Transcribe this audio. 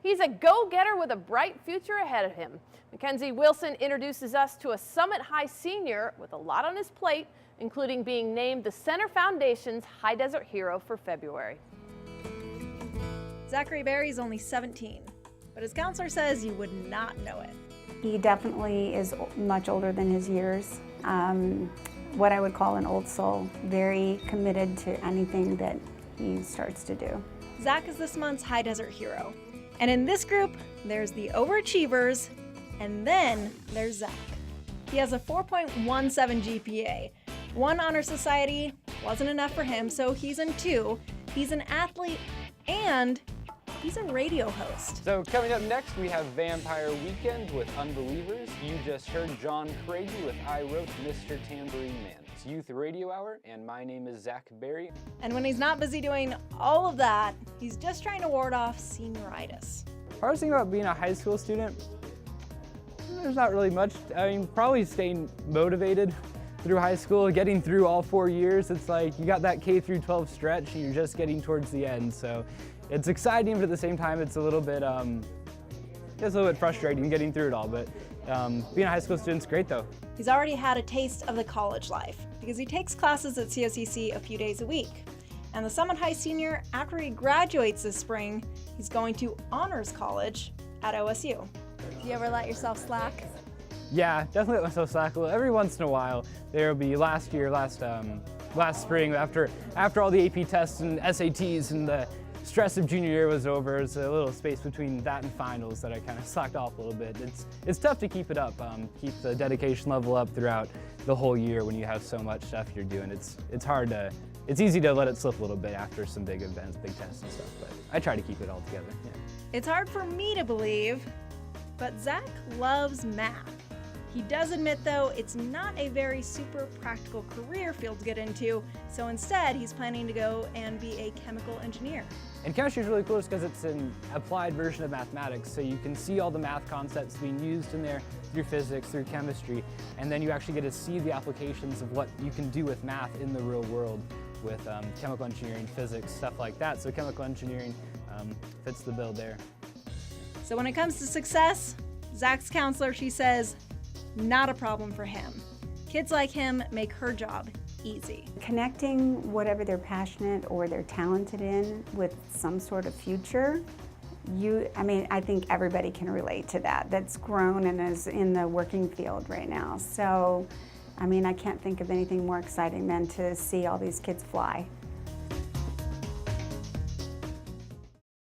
He's a go-getter with a bright future ahead of him. Mackenzie Wilson introduces us to a Summit High senior with a lot on his plate, including being named the Center Foundation's High Desert Hero for February. Zachary Barry is only 17, but his counselor says you would not know it. He definitely is much older than his years. What I would call an old soul, very committed to anything that he starts to do. Zach is this month's High Desert Hero. And in this group, there's the overachievers, and then there's Zach. He has a 4.17 GPA. One honor society wasn't enough for him, so he's in 2. He's an athlete, and he's a radio host. So coming up next, we have Vampire Weekend with Unbelievers. You just heard John Craigie with I Wrote Mr. Tambourine Man. It's Youth Radio Hour, and my name is Zach Barry. And when he's not busy doing all of that, he's just trying to ward off senioritis. Hardest thing about being a high school student, there's not really much. I mean, probably staying motivated through high school, getting through all 4 years. It's like you got that K through 12 stretch and you're just getting towards the end. So it's exciting, but at the same time, it's a little bit frustrating getting through it all. But being a high school student's great though. He's already had a taste of the college life because he takes classes at COCC a few days a week. And the Summit High senior, after he graduates this spring, he's going to honors college at OSU. Do you ever let yourself slack? Yeah, definitely let myself slack a little. Every once in a while, there will be last spring, after all the AP tests and SATs and the stress of junior year was over, it's a little space between that and finals that I kind of slacked off a little bit. It's tough to keep it up, keep the dedication level up throughout the whole year when you have so much stuff you're doing. It's easy to let it slip a little bit after some big events, big tests and stuff, but I try to keep it all together. Yeah. It's hard for me to believe, but Zach loves math. He does admit, though, it's not a very super practical career field to get into, so instead he's planning to go and be a chemical engineer. And chemistry is really cool just because it's an applied version of mathematics, so you can see all the math concepts being used in there through physics, through chemistry, and then you actually get to see the applications of what you can do with math in the real world with chemical engineering, physics, stuff like that. So chemical engineering fits the bill there. So when it comes to success, Zach's counselor, she says, not a problem for him. Kids like him make her job easy. Connecting whatever they're passionate or they're talented in with some sort of future, I think everybody can relate to that. That's grown and is in the working field right now. So, I can't think of anything more exciting than to see all these kids fly.